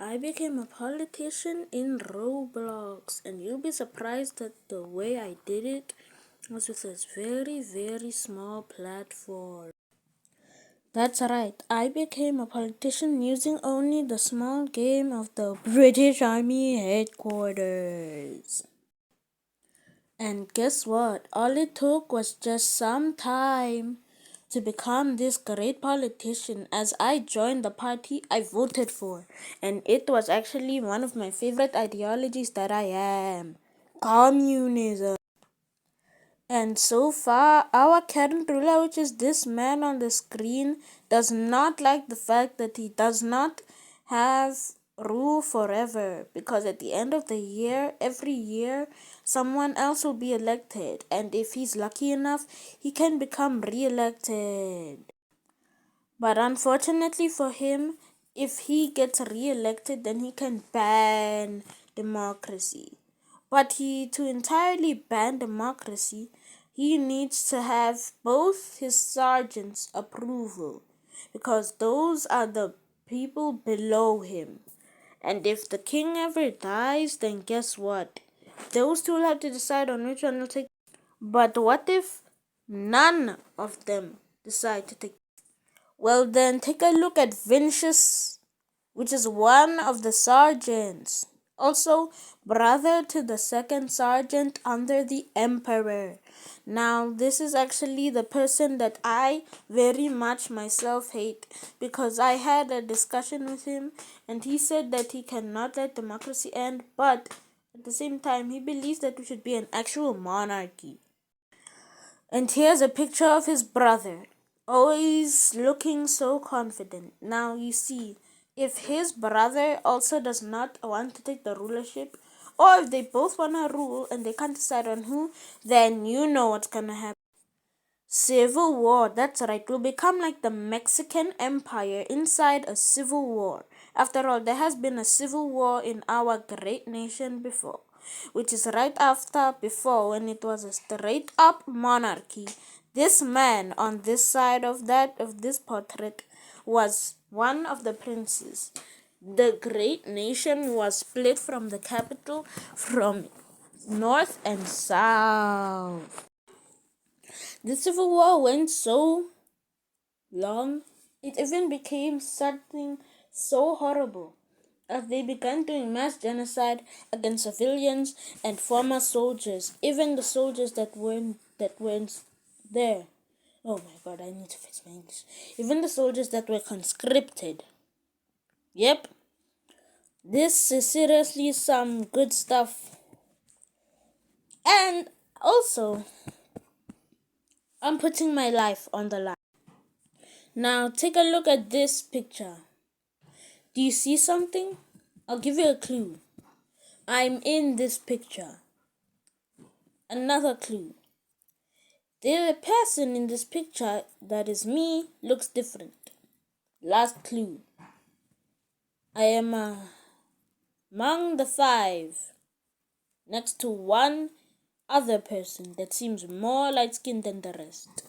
I became a politician in Roblox, and you'll be surprised that the way I did it was with this very, very small platform. That's right, I became a politician using only the small game of the British Army headquarters. And guess what? All it took was just some time to become this great politician, as I joined the party I voted for. And it was actually one of my favorite ideologies that I am communism. And so far, our current ruler, which is this man on the screen, does not like the fact that he does not have rule forever, because at the end of the year, every year, someone else will be elected, and if he's lucky enough, he can become re-elected. But unfortunately for him, if he gets re-elected, then he can ban democracy. But to entirely ban democracy, he needs to have both his sergeants' approval, because those are the people below him. And if the king ever dies, then guess what? Those two will have to decide on which one will take. But what if none of them decide to take? Well, then take a look at Vincius, which is one of the sergeants. Also, brother to the second sergeant under the emperor. Now, this is actually the person that I very much myself hate, because I had a discussion with him and he said that he cannot let democracy end, but at the same time, he believes that we should be an actual monarchy. And here's a picture of his brother, always looking so confident. Now you see, if his brother also does not want to take the rulership, or if they both want to rule and they can't decide on who, then you know what's gonna happen. Civil war, that's right, will become like the Mexican Empire inside a civil war. After all, there has been a civil war in our great nation before, which is right after before, when it was a straight up monarchy. This man on this side of this portrait was one of the princes. The great nation was split from the capital from north and south. The Civil War went so long, it even became something so horrible, as they began doing mass genocide against civilians and former soldiers, even the soldiers that weren't there. Oh my god, I need to fix my English. Even the soldiers that were conscripted. Yep. This is seriously some good stuff. And also, I'm putting my life on the line. Now take a look at this picture. Do you see something? I'll give you a clue. I'm in this picture. Another clue. The person in this picture that is me looks different. Last clue. I am among the 5, next to one other person that seems more light-skinned than the rest.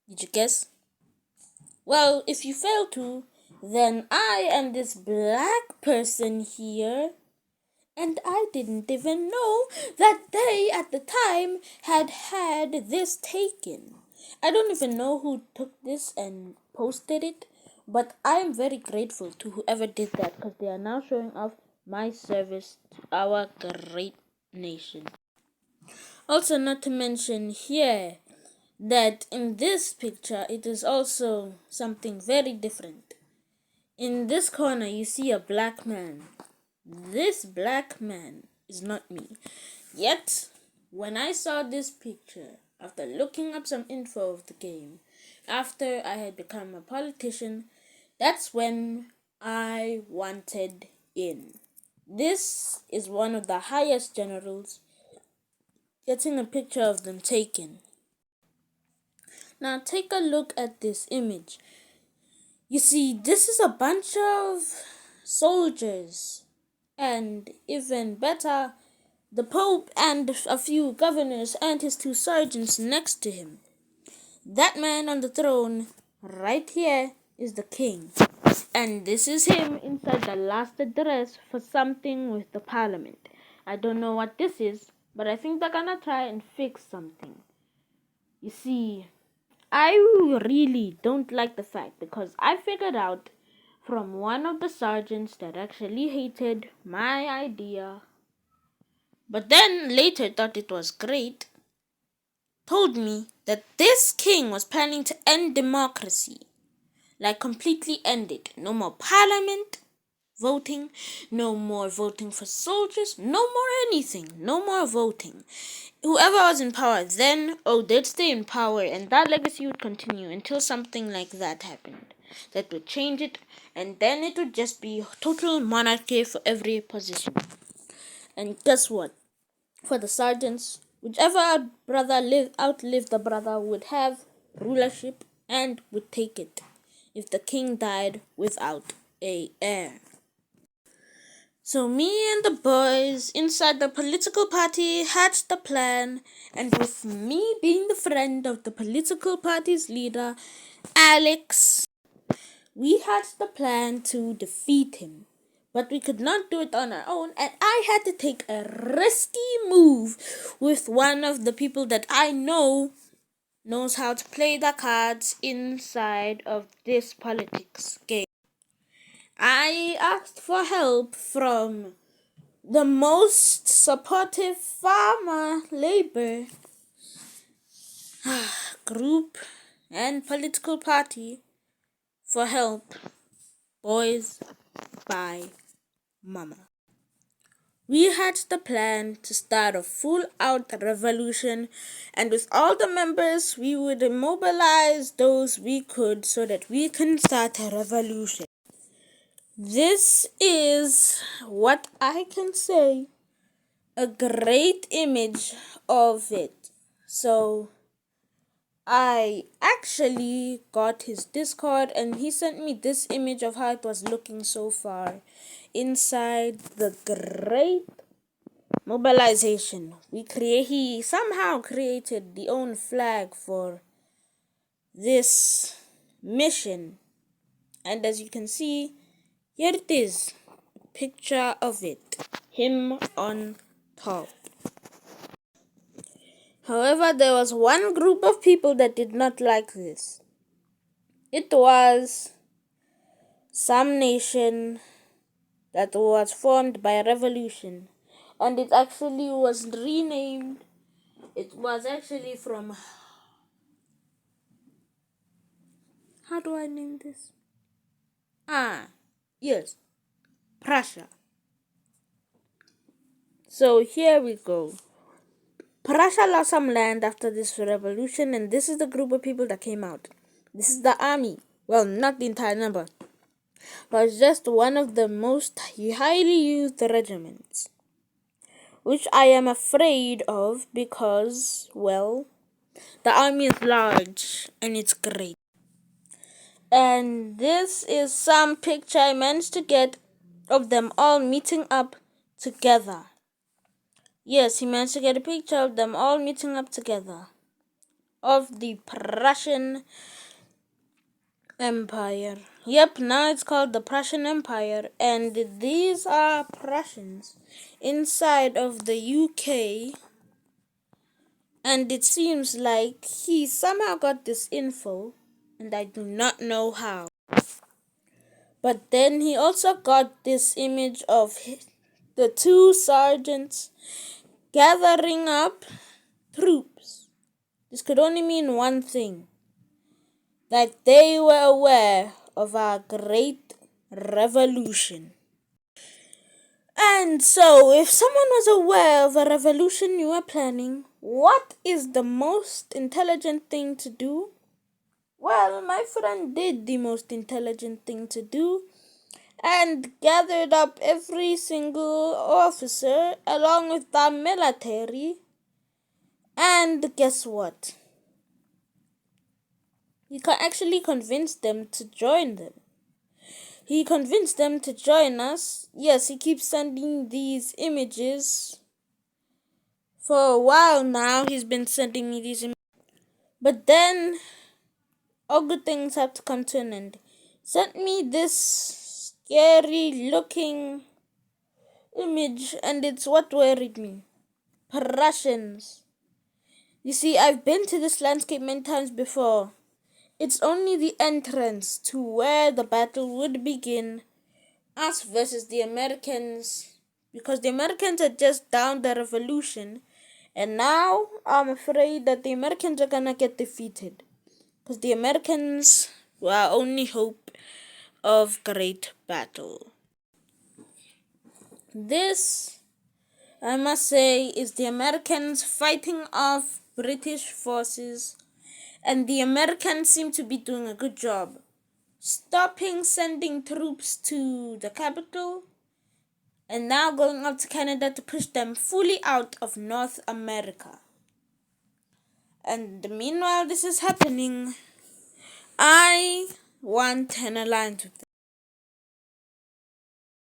Did you guess? Well, if you fail to, then I am this black person here, and I didn't even know that they at the time had this taken. I don't even know who took this and posted it, but I am very grateful to whoever did that, because they are now showing off my service to our great nation. Also, not to mention here that in this picture it is also something very different. In this corner you see a black man. This black man is not me. Yet, when I saw this picture, after looking up some info of the game, after I had become a politician, that's when I wanted in. This is one of the highest generals, getting a picture of them taken. Now take a look at this image. You see, this is a bunch of soldiers, and even better, the Pope and a few governors and his 2 sergeants next to him. That man on the throne right here is the king. And this is him inside the last address for something with the parliament. I don't know what this is, but I think they're gonna try and fix something. You see, I really don't like the fact because I figured out from one of the sergeants that actually hated my idea, but then later thought it was great, told me that this king was planning to end democracy. Like completely end it. No more parliament voting, no more voting for soldiers, no more anything, no more voting. Whoever was in power then, they'd stay in power, and that legacy would continue until something like that happened. That would change it, and then it would just be total monarchy for every position. And guess what? For the sergeants, whichever brother outlived the brother would have rulership and would take it if the king died without a heir. So me and the boys inside the political party hatched the plan, and with me being the friend of the political party's leader, Alex, we hatched the plan to defeat him. But we could not do it on our own, and I had to take a risky move with one of the people that I know knows how to play the cards inside of this politics game. I asked for help from the most supportive farmer labor group and political party for help. Boys by Mama. We had the plan to start a full-out revolution, and with all the members, we would mobilize those we could so that we can start a revolution. This is what I can say, a great image of it. So I actually got his Discord and he sent me this image of how it was looking so far inside the great mobilization. He somehow created the own flag for this mission, and as you can see, here it is, a picture of it, him on top. However, there was one group of people that did not like this. It was some nation that was formed by a revolution, and it actually was renamed. It was actually from, how do I name this? Yes, Prussia. So here we go. Prussia lost some land after this revolution, and this is the group of people that came out. This is the army. Well, not the entire number, but it's just one of the most highly used regiments, which I am afraid of because, well, the army is large and it's great. And this is some picture I managed to get of them all meeting up together. Yes, he managed to get a picture of them all meeting up together. Of the Prussian Empire. Yep, now it's called the Prussian Empire. And these are Prussians inside of the UK. And it seems like he somehow got this info, and I do not know how. But then he also got this image of the two sergeants gathering up troops. This could only mean one thing, that they were aware of our great revolution. And so, if someone was aware of a revolution you were planning, what is the most intelligent thing to do? Well, my friend did the most intelligent thing to do and gathered up every single officer along with the military. And guess what? He actually convinced them to join them. He convinced them to join us. Yes, he keeps sending these images. For a while now, he's been sending me these images. But then, all good things have to come to an end. sent me this scary looking image, and it's what worried me. Russians. You see, I've been to this landscape many times before. It's only the entrance to where the battle would begin, us versus the Americans, because the Americans had just downed the revolution, and now I'm afraid that the Americans are gonna get defeated, because the Americans were our only hope of great battle. This, I must say, is the Americans fighting off British forces, and the Americans seem to be doing a good job stopping sending troops to the capital, and now going up to Canada to push them fully out of North America. And meanwhile this is happening, I want an alliance with them.